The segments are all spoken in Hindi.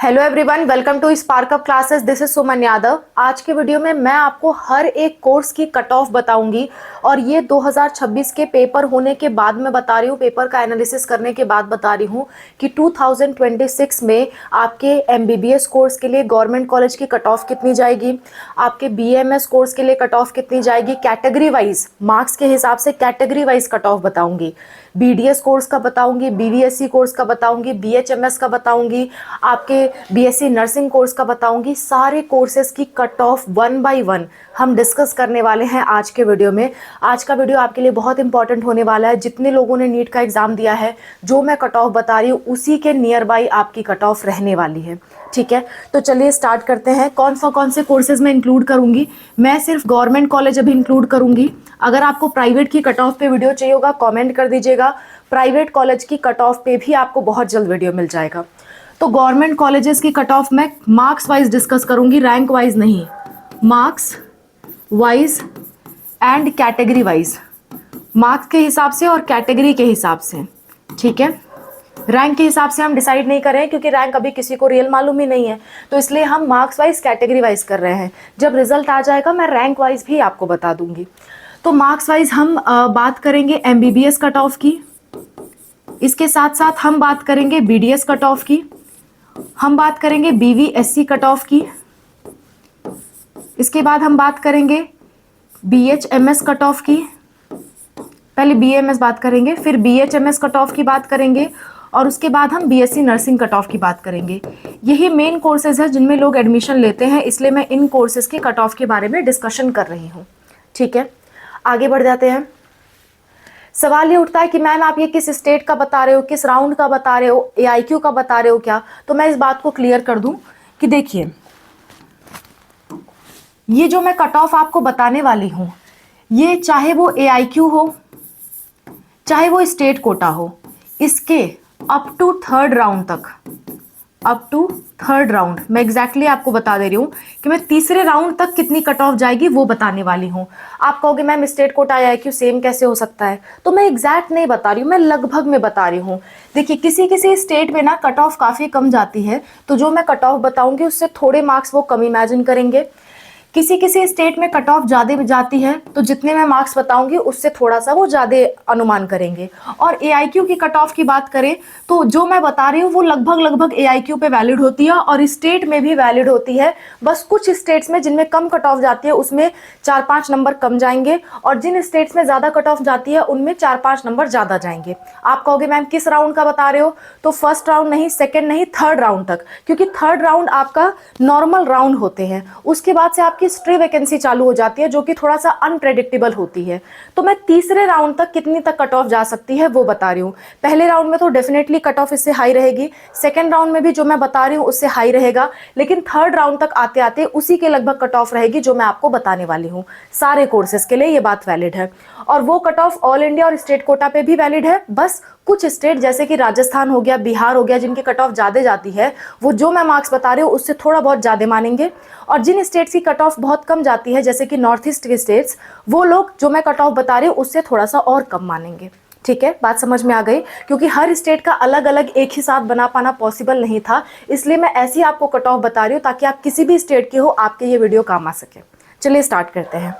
Hello everyone, welcome to Spark Up classes. This is Suman Yadav. आज के वीडियो में मैं आपको हर एक कोर्स की कट ऑफ बताऊंगी और ये 2026 के पेपर होने के बाद मैं बता रही हूँ, पेपर का एनालिसिस करने के बाद बता रही हूँ कि 2026 में आपके एमबीबीएस कोर्स के लिए गवर्नमेंट कॉलेज की कट ऑफ कितनी जाएगी, आपके बीएमएस कोर्स के लिए कट ऑफ कितनी जाएगी, कैटेगरी वाइज मार्क्स के हिसाब से कैटेगरी वाइज कट ऑफ बताऊंगी, बीडीएस कोर्स का बताऊंगी, बीवीएससी कोर्स का बताऊंगी, बीएचएमएस का बताऊंगी, आपके बीएससी नर्सिंग कोर्स का बताऊंगी। सारे कोर्सेज की cut off one by one हम डिस्कस करने वाले हैं आज के वीडियो में। आज का वीडियो आपके लिए बहुत इंपॉर्टेंट होने वाला है। जितने लोगों ने नीट का एग्जाम दिया है, जो मैं कट ऑफ बता रही हूँ उसी के नियर बाई आपकी कट ऑफ रहने वाली है। ठीक है, तो चलिए स्टार्ट करते हैं। कौन से कोर्सेज में इंक्लूड करूंगी? मैं सिर्फ गवर्नमेंट कॉलेज अभी इंक्लूड करूंगी। अगर आपको प्राइवेट की कट ऑफ पे वीडियो चाहिए होगा कमेंट कर दीजिएगा। प्राइवेट कॉलेज की कट ऑफ पे भी आपको बहुत जल्द वीडियो मिल जाएगा। तो गवर्नमेंट कॉलेजेस की कट ऑफ मैं मार्क्स वाइज डिस्कस करूंगी, रैंक वाइज नहीं, marks wise and category wise, marks के हिसाब से और कैटेगरी के हिसाब से। ठीक है, रैंक के हिसाब से हम डिसाइड नहीं कर रहे हैं क्योंकि रैंक अभी किसी को रियल मालूम ही नहीं है, तो इसलिए हम मार्क्स वाइज कैटेगरी वाइज कर रहे हैं। जब रिजल्ट आ जाएगा मैं रैंक वाइज भी आपको बता दूंगी। तो मार्क्स वाइज हम बात करेंगे एमबीबीएस कट ऑफ की, इसके साथ साथ हम बात करेंगे बीडीएस कट ऑफ की, हम बात करेंगे बीवीएससी कट ऑफ की, इसके बाद हम बात करेंगे बीएचएमएस कट ऑफ की। पहले बीएमएस बात करेंगे, फिर बीएचएमएस कट ऑफ की बात करेंगे और उसके बाद हम बीएससी नर्सिंग कट ऑफ की बात करेंगे। यही मेन कोर्सेज है जिनमें लोग एडमिशन लेते हैं, इसलिए मैं इन कोर्सेज के कट ऑफ के बारे में डिस्कशन कर रही हूँ। ठीक है, आगे बढ़ जाते हैं। सवाल ये उठता है कि मैम आप ये किस स्टेट का बता रहे हो, किस राउंड का बता रहे हो, एआईक्यू का बता रहे हो क्या? तो मैं इस बात को क्लियर कर दूं कि देखिए, ये जो मैं कट ऑफ आपको बताने वाली हूं, ये चाहे वो एआईक्यू हो, चाहे वो स्टेट कोटा हो, इसके अप टू थर्ड राउंड तक, अप टू थर्ड राउंड मैं एग्जैक्टली आपको बता दे रही हूँ कि मैं तीसरे राउंड तक कितनी कट ऑफ जाएगी वो बताने वाली हूँ। आप कहोगे मैम स्टेट कोटा या आईक्यू सेम कैसे हो सकता है? तो मैं एग्जैक्ट नहीं बता रही हूँ, मैं लगभग में बता रही हूँ। देखिए, किसी किसी स्टेट में ना कट ऑफ काफ़ी कम जाती है, तो जो मैं कट ऑफ बताऊंगी उससे थोड़े मार्क्स वो कम इमेजिन करेंगे। किसी किसी स्टेट में कट ऑफ ज़्यादा जाती है, तो जितने मैं मार्क्स बताऊंगी उससे थोड़ा सा वो ज़्यादा अनुमान करेंगे। और एआईक्यू की कट ऑफ की बात करें तो जो मैं बता रही हूँ वो लगभग एआईक्यू पे वैलिड होती है और स्टेट में भी वैलिड होती है। बस कुछ स्टेट्स में जिनमें कम कट ऑफ जाती है उसमें 4-5 नंबर कम जाएंगे और जिन स्टेट्स में ज़्यादा कट ऑफ जाती है उनमें 4-5 नंबर ज़्यादा जाएंगे। आप कहोगे मैम किस राउंड का बता रहे हो? तो फर्स्ट राउंड नहीं, सेकेंड नहीं, थर्ड राउंड तक, क्योंकि थर्ड राउंड आपका नॉर्मल राउंड होते हैं। उसके बाद से की स्ट्रे वैकेंसी चालू हो जाती है जो कि थोड़ा सा अनप्रेडिक्टेबल होती है। तो मैं तीसरे राउंड तक कितनी तक कट ऑफ जा सकती है वो बता रही हूँ। पहले राउंड में तो डेफिनेटली कट ऑफ इससे हाई रहेगी, सेकंड राउंड में भी जो मैं बता रही हूँ उससे हाई रहेगा, लेकिन थर्ड राउंड तक आते आते उसी के लगभग कट ऑफ रहेगी जो मैं आपको बताने वाली हूँ। सारे कोर्सेज के लिए ये बात वैलिड है और वो कट ऑफ ऑल इंडिया और स्टेट कोटा पे भी वैलिड है। बस कुछ स्टेट जैसे कि राजस्थान हो गया, बिहार हो गया, जिनकी कट ऑफ ज़्यादा जाती है, वो जो मैं मार्क्स बता रही हूँ उससे थोड़ा बहुत ज़्यादा मानेंगे। और जिन स्टेट्स की कट ऑफ बहुत कम जाती है जैसे कि नॉर्थ ईस्ट के स्टेट्स, वो लोग जो मैं कट ऑफ बता रही हूँ उससे थोड़ा सा और कम मानेंगे। ठीक है, बात समझ में आ गई? क्योंकि हर स्टेट का अलग अलग एक ही साथ बना पाना पॉसिबल नहीं था, इसलिए मैं ऐसी आपको कट ऑफ बता रही हूँ ताकि आप किसी भी स्टेट के हो आपके ये वीडियो काम आ सके। चलिए स्टार्ट करते हैं।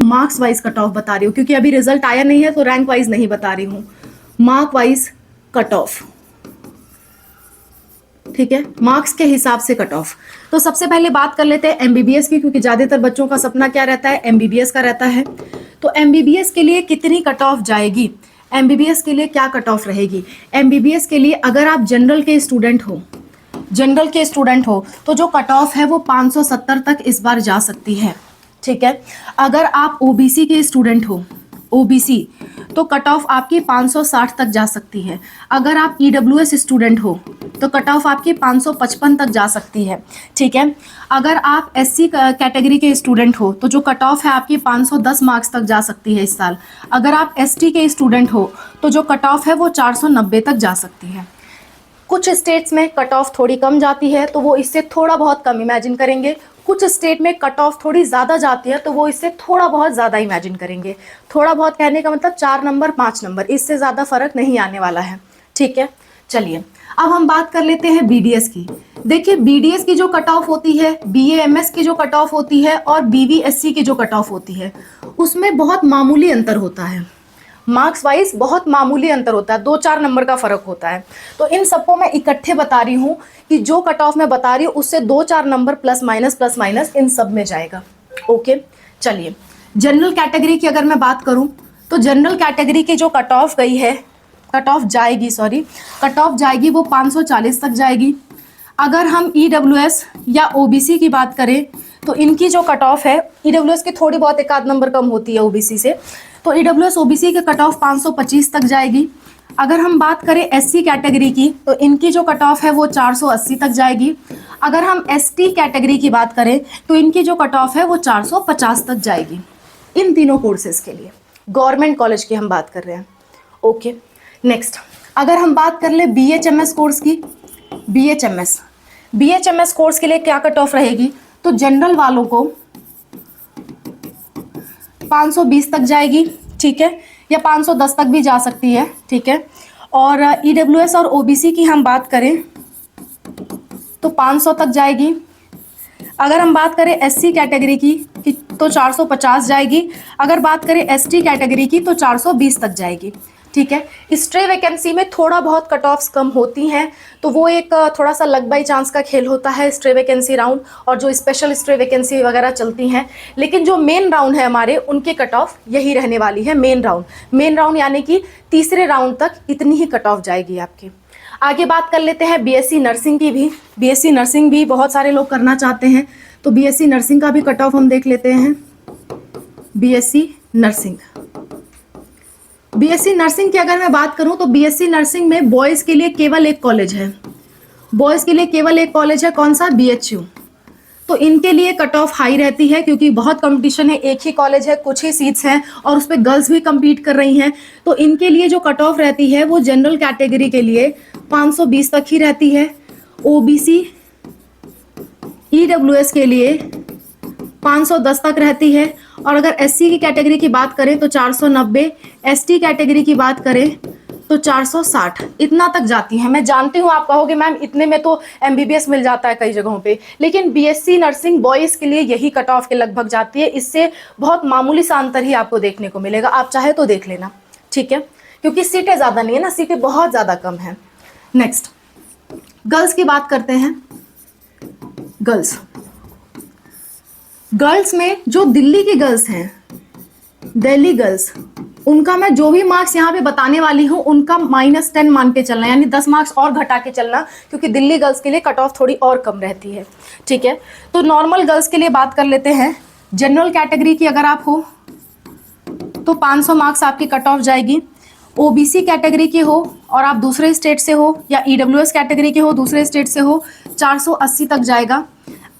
मार्क्स वाइज कट ऑफ बता रही हूँ क्योंकि अभी रिजल्ट आया नहीं है, तो रैंक वाइज नहीं बता रही हूँ, मार्क वाइज कट ऑफ। ठीक है, मार्क्स के हिसाब से कट ऑफ। तो सबसे पहले बात कर लेते हैं एमबीबीएस की, क्योंकि ज्यादातर बच्चों का सपना क्या रहता है? एमबीबीएस का रहता है। तो एमबीबीएस के लिए कितनी कट ऑफ जाएगी, एमबीबीएस के लिए क्या कट ऑफ रहेगी? एमबीबीएस के लिए अगर आप जनरल के स्टूडेंट हो तो जो कट ऑफ है वो 570 तक इस बार जा सकती है। ठीक है, अगर आप ओबीसी के स्टूडेंट हो, ओबीसी, तो कट ऑफ आपकी 560 तक जा सकती है। अगर आप ईडब्ल्यूएस स्टूडेंट हो तो कट ऑफ आपकी 555 तक जा सकती है। ठीक है, अगर आप एससी कैटेगरी के स्टूडेंट हो तो जो कट ऑफ है आपकी 510 मार्क्स तक जा सकती है इस साल। अगर आप एसटी के स्टूडेंट हो तो जो कट ऑफ है वो 490 तक जा सकती है। कुछ स्टेट्स में कट ऑफ थोड़ी कम जाती है तो वो इससे थोड़ा बहुत कम इमेजिन करेंगे। कुछ स्टेट में कट ऑफ थोड़ी ज़्यादा जाती है तो वो इससे थोड़ा बहुत ज़्यादा इमेजिन करेंगे। थोड़ा बहुत कहने का मतलब 4 नंबर 5 नंबर, इससे ज़्यादा फर्क नहीं आने वाला है। ठीक है, चलिए अब हम बात कर लेते हैं बीडीएस की। देखिए बीडीएस की जो कट ऑफ होती है, बीएएमएस की जो कट ऑफ होती है और बीवीएससी की जो कट ऑफ होती है, उसमें बहुत मामूली अंतर होता है। मार्क्स वाइज बहुत मामूली अंतर होता है, 2-4 नंबर का फर्क होता है। तो इन सबको मैं इकट्ठे बता रही हूँ कि जो कट ऑफ मैं बता रही हूँ उससे 2-4 नंबर प्लस माइनस इन सब में जाएगा। ओके, चलिए जनरल कैटेगरी की अगर मैं बात करूँ तो जनरल कैटेगरी की जो कट ऑफ गई है, कट ऑफ जाएगी वो 540 तक जाएगी। अगर हम ईडब्ल्यूएस या ओबीसी की बात करें तो इनकी जो कट ऑफ है, ईडब्ल्यूएस की थोड़ी बहुत एक आध नंबर कम होती है ओबीसी से, तो ईडब्ल्यूएस ओबीसी की कट ऑफ 525 तक जाएगी। अगर हम बात करें एससी कैटेगरी की तो इनकी जो कट ऑफ है वो 480 तक जाएगी। अगर हम एसटी कैटेगरी की बात करें तो इनकी जो कट ऑफ है वो 450 तक जाएगी। इन तीनों कोर्सेज के लिए गवर्नमेंट कॉलेज की हम बात कर रहे हैं। ओके, नेक्स्ट अगर हम बात कर ले बीएचएमएस कोर्स की, बीएचएमएस कोर्स के लिए क्या कट ऑफ रहेगी, तो जनरल वालों को 520 तक जाएगी, ठीक है, या 510 तक भी जा सकती है, ठीक है। और ईडब्ल्यूएस और ओबीसी की हम बात करें तो 500 तक जाएगी। अगर हम बात करें एससी कैटेगरी की तो 450 जाएगी। अगर बात करें एसटी कैटेगरी की तो 420 तक जाएगी, ठीक है। स्ट्रे वैकेंसी में थोड़ा बहुत कट ऑफ्स कम होती हैं, तो वो एक थोड़ा सा लक बाई चांस का खेल होता है स्ट्रे वैकेंसी राउंड, और जो स्पेशल स्ट्रे वैकेंसी वगैरह चलती हैं। लेकिन जो मेन राउंड है हमारे, उनके कट ऑफ यही रहने वाली है। मेन राउंड यानी कि तीसरे राउंड तक इतनी ही कट ऑफ जाएगी आपकी। आगे बात कर लेते हैं बीएससी नर्सिंग की भी। बीएससी नर्सिंग भी बहुत सारे लोग करना चाहते हैं, तो बीएससी नर्सिंग का भी कट ऑफ हम देख लेते हैं। बीएससी नर्सिंग की अगर मैं बात करूं तो बीएससी नर्सिंग में बॉयज के लिए केवल एक कॉलेज है, कौन सा, बीएचयू। तो इनके लिए कट ऑफ हाई रहती है क्योंकि बहुत कंपटीशन है, एक ही कॉलेज है, कुछ ही सीट्स हैं और उस पर गर्ल्स भी compete कर रही हैं। तो इनके लिए जो कट ऑफ रहती है वो जनरल कैटेगरी के लिए 520 तक ही रहती है। ओबीसी ईडब्ल्यूएस के लिए 510 तक रहती है। और अगर एससी की कैटेगरी की बात करें तो 490, एसटी कैटेगरी की बात करें तो 460, इतना तक जाती है। मैं जानती हूँ आप कहोगे मैम इतने में तो एमबीबीएस मिल जाता है कई जगहों पे, लेकिन बीएससी नर्सिंग बॉयज़ के लिए यही कट ऑफ के लगभग जाती है। इससे बहुत मामूली सा अंतर ही आपको देखने को मिलेगा, आप चाहे तो देख लेना, ठीक है, क्योंकि सीटें ज़्यादा नहीं है ना, सीटें बहुत ज़्यादा कम है। नेक्स्ट गर्ल्स की बात करते हैं। गर्ल्स में जो दिल्ली की गर्ल्स हैं, दिल्ली गर्ल्स, उनका मैं जो भी मार्क्स यहाँ पे बताने वाली हूँ उनका -10 मान के चलना, यानी 10 मार्क्स और घटा के चलना, क्योंकि दिल्ली गर्ल्स के लिए कट ऑफ थोड़ी और कम रहती है, ठीक है। तो नॉर्मल गर्ल्स के लिए बात कर लेते हैं। जनरल कैटेगरी की अगर आप हो तो 500 मार्क्स आपकी कट ऑफ जाएगी। ओबीसी कैटेगरी की हो और आप दूसरे स्टेट से हो, या ईडब्ल्यूएस कैटेगरी के हो दूसरे स्टेट से हो, 480 तक जाएगा।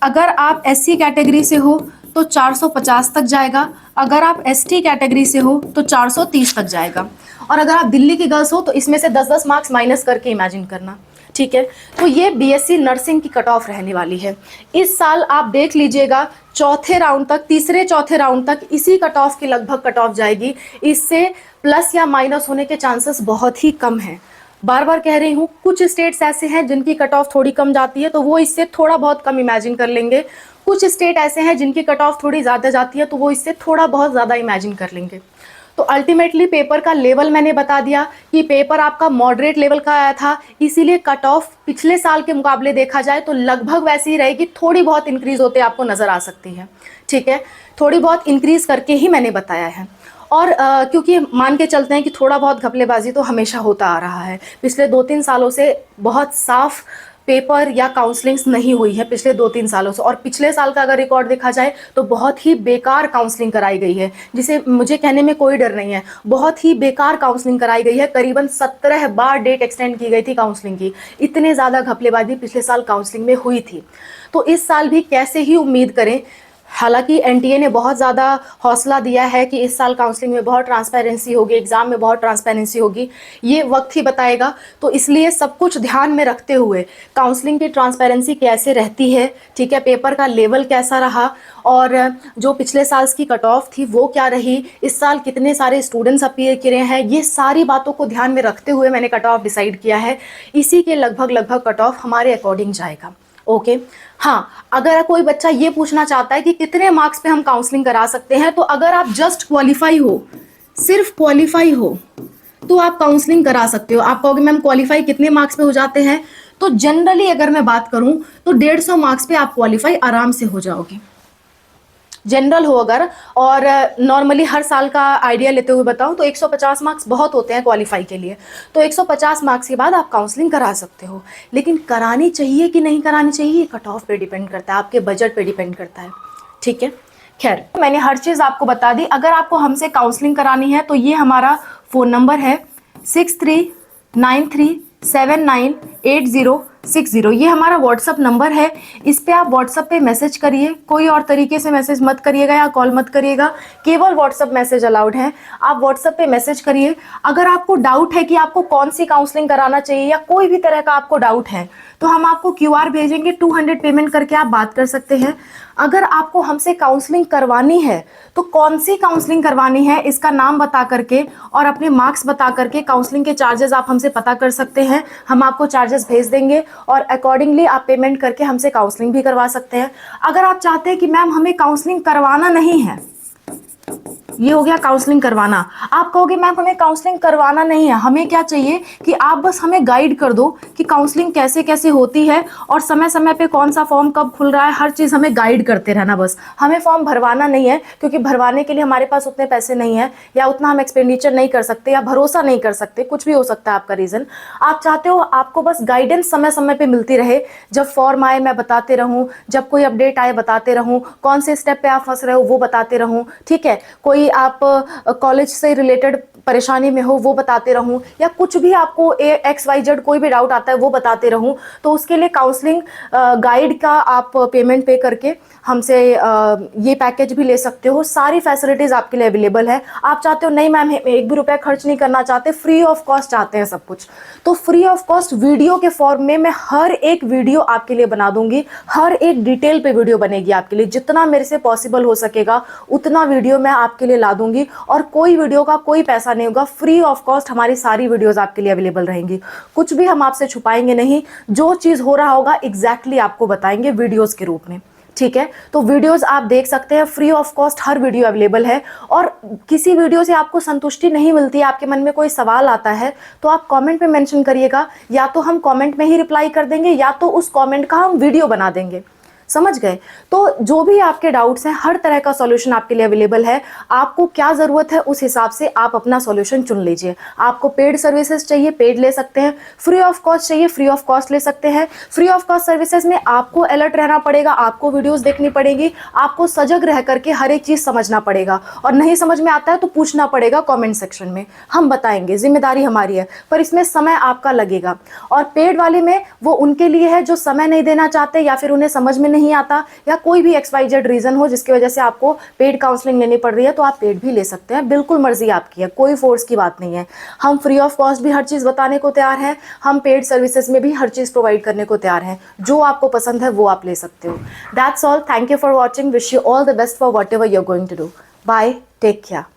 अगर आप एससी कैटेगरी से हो तो 450 तक जाएगा। अगर आप एसटी कैटेगरी से हो तो 430 तक जाएगा। और अगर आप दिल्ली की गर्ल्स हो तो इसमें से 10-10 मार्क्स माइनस करके इमेजिन करना, ठीक है। तो ये बीएससी नर्सिंग की कट ऑफ रहने वाली है। इस साल आप देख लीजिएगा चौथे राउंड तक, तीसरे चौथे राउंड तक इसी कट ऑफ की लगभग कट ऑफ जाएगी। इससे प्लस या माइनस होने के चांसेस बहुत ही कम हैं। बार बार कह रही हूँ, कुछ स्टेट्स ऐसे हैं जिनकी कट ऑफ थोड़ी कम जाती है तो वो इससे थोड़ा बहुत कम इमेजिन कर लेंगे। कुछ स्टेट ऐसे हैं जिनकी कट ऑफ थोड़ी ज़्यादा जाती है तो वो इससे थोड़ा बहुत ज़्यादा इमेजिन कर लेंगे। तो अल्टीमेटली पेपर का लेवल मैंने बता दिया कि पेपर आपका मॉडरेट लेवल का आया था, इसीलिए कट ऑफ पिछले साल के मुकाबले देखा जाए तो लगभग वैसी ही रहेगी, थोड़ी बहुत इंक्रीज होते आपको नज़र आ सकती है, ठीक है। थोड़ी बहुत इंक्रीज करके ही मैंने बताया है। और क्योंकि मान के चलते हैं कि थोड़ा बहुत घपलेबाजी तो हमेशा होता आ रहा है, पिछले 2-3 सालों से बहुत साफ पेपर या काउंसलिंग्स नहीं हुई है पिछले 2-3 सालों से। और पिछले साल का अगर रिकॉर्ड देखा जाए तो बहुत ही बेकार काउंसलिंग कराई गई है, जिसे मुझे कहने में कोई डर नहीं है, बहुत ही बेकार काउंसलिंग कराई गई है। करीबन 17 बार डेट एक्सटेंड की गई थी काउंसलिंग की, इतने ज़्यादा घपलेबाजी पिछले साल काउंसलिंग में हुई थी। तो इस साल भी कैसे ही उम्मीद करें, हालांकि एनटीए ने बहुत ज़्यादा हौसला दिया है कि इस साल काउंसलिंग में बहुत ट्रांसपेरेंसी होगी, एग्ज़ाम में बहुत ट्रांसपेरेंसी होगी, ये वक्त ही बताएगा। तो इसलिए सब कुछ ध्यान में रखते हुए काउंसलिंग की ट्रांसपेरेंसी कैसे रहती है, ठीक है, पेपर का लेवल कैसा रहा, और जो पिछले साल की कट ऑफ थी वो क्या रही, इस साल कितने सारे स्टूडेंट्स अपीयर करे हैं, ये सारी बातों को ध्यान में रखते हुए मैंने कट ऑफ डिसाइड किया है। इसी के लगभग कट ऑफ हमारे अकॉर्डिंग जाएगा। ओके हाँ, अगर कोई बच्चा ये पूछना चाहता है कि कितने मार्क्स पे हम काउंसलिंग करा सकते हैं, तो अगर आप जस्ट क्वालिफाई हो, सिर्फ क्वालिफाई हो, तो आप काउंसलिंग करा सकते हो। आप कहोगे मैम क्वालिफाई कितने मार्क्स पे हो जाते हैं, तो जनरली अगर मैं बात करूं तो 150 मार्क्स पे आप क्वालिफाई आराम से हो जाओगे, जनरल हो अगर। और नॉर्मली हर साल का आइडिया लेते हुए बताऊं तो 150 मार्क्स बहुत होते हैं क्वालिफाई के लिए, तो 150 मार्क्स के बाद आप काउंसलिंग करा सकते हो। लेकिन करानी चाहिए कि नहीं करानी चाहिए, कट ऑफ पे डिपेंड करता है, आपके बजट पे डिपेंड करता है, ठीक है। खैर, मैंने हर चीज़ आपको बता दी। अगर आपको हमसे काउंसलिंग करानी है तो ये हमारा फ़ोन नंबर है 6393798060, ये हमारा व्हाट्सअप नंबर है। इस पे आप व्हाट्सअप पे मैसेज करिए, कोई और तरीके से मैसेज मत करिएगा या कॉल मत करिएगा, केवल व्हाट्सअप मैसेज अलाउड है। आप व्हाट्सअप पे मैसेज करिए। अगर आपको डाउट है कि आपको कौन सी काउंसलिंग कराना चाहिए या कोई भी तरह का आपको डाउट है, तो हम आपको क्यूआर भेजेंगे, 200 पेमेंट करके आप बात कर सकते हैं। अगर आपको हमसे काउंसलिंग करवानी है तो कौन सी काउंसलिंग करवानी है इसका नाम बता करके और अपने मार्क्स बता करके काउंसलिंग के चार्जेस आप हमसे पता कर सकते हैं। हम आपको चार्जेस भेज देंगे और अकॉर्डिंगली आप पेमेंट करके हमसे काउंसलिंग भी करवा सकते हैं। अगर आप चाहते हैं कि मैम हमें काउंसलिंग करवाना नहीं है, ये हो गया काउंसलिंग करवाना। आप कहोगे मैम हमें काउंसलिंग करवाना नहीं है, हमें क्या चाहिए कि आप बस हमें गाइड कर दो कि काउंसलिंग कैसे कैसे होती है और समय समय पे कौन सा फॉर्म कब खुल रहा है, हर चीज़ हमें गाइड करते रहना बस। हमें फॉर्म भरवाना नहीं है, क्योंकि भरवाने के लिए हमारे पास उतने पैसे नहीं है या उतना हम एक्सपेंडिचर नहीं कर सकते या भरोसा नहीं कर सकते, कुछ भी हो सकता है आपका रीज़न। आप चाहते हो आपको बस गाइडेंस समय समय पर मिलती रहे, जब फॉर्म आए मैं बताते रहूँ, जब कोई अपडेट आए बताते रहूँ, कौन से स्टेप पे आप फंस रहे हो वो बताते रहूँ, ठीक है, कोई आप कॉलेज से रिलेटेड परेशानी में हो वो बताते रहूं, या कुछ भी आपको XYZ कोई भी डाउट आता है वो बताते रहूं, तो उसके लिए काउंसलिंग गाइड का आप पेमेंट पे करके हमसे ये पैकेज भी ले सकते हो। सारी फैसिलिटीज आपके लिए अवेलेबल है। आप चाहते हो नहीं मैम एक भी रुपया खर्च नहीं करना चाहते, फ्री ऑफ कॉस्ट चाहते हैं सब कुछ, तो फ्री ऑफ कॉस्ट वीडियो के फॉर्म में मैं हर एक वीडियो आपके लिए बना दूंगी, हर एक डिटेल पे वीडियो बनेगी आपके लिए, जितना मेरे से पॉसिबल हो सकेगा उतना वीडियो मैं आपके लिए ला दूंगी। और कोई वीडियो का कोई पैसा नहीं होगा, फ्री ऑफ कॉस्ट हमारी सारी वीडियोस आपके लिए अवेलेबल रहेंगी। कुछ भी हम आपसे छुपाएंगे नहीं, जो चीज़ हो रहा होगा एग्जैक्टली आपको बताएंगे वीडियोस के रूप में, ठीक है। तो वीडियोस आप देख सकते हैं, free of cost her video available है। और किसी वीडियो से आपको संतुष्टि नहीं मिलती है, आपके मन में कोई सवाल आता है, तो आप कमेंट में मेंशन करिएगा, या तो हम कमेंट में ही रिप्लाई कर देंगे या तो उस कमेंट का हम वीडियो बना देंगे, समझ गए। तो जो भी आपके डाउट्स हैं हर तरह का सॉल्यूशन आपके लिए अवेलेबल है। आपको क्या ज़रूरत है उस हिसाब से आप अपना सॉल्यूशन चुन लीजिए। आपको पेड सर्विसेज चाहिए, पेड ले सकते हैं, फ्री ऑफ कॉस्ट चाहिए, फ्री ऑफ कॉस्ट ले सकते हैं। फ्री ऑफ कॉस्ट सर्विसेज में आपको अलर्ट रहना पड़ेगा, आपको वीडियोस देखनी पड़ेगी, आपको सजग रह करके हर एक चीज़ समझना पड़ेगा, और नहीं समझ में आता है तो पूछना पड़ेगा कॉमेंट सेक्शन में, हम बताएंगे, जिम्मेदारी हमारी है, पर इसमें समय आपका लगेगा। और पेड वाले में वो उनके लिए है जो समय नहीं देना चाहते या फिर उन्हें समझ में नहीं आता या कोई भी XYZ रीजन हो जिसकी वजह से आपको पेड काउंसलिंग लेनी पड़ रही है, तो आप पेड भी ले सकते हैं, बिल्कुल मर्जी आपकी है, कोई फोर्स की बात नहीं है। हम फ्री ऑफ कॉस्ट भी हर चीज़ बताने को तैयार हैं, हम पेड सर्विसेज में भी हर चीज़ प्रोवाइड करने को तैयार हैं। जो आपको पसंद है वो आप ले सकते हो। That's all, thank you for watching, wish you all the best for whatever you are going to do. Bye, take care.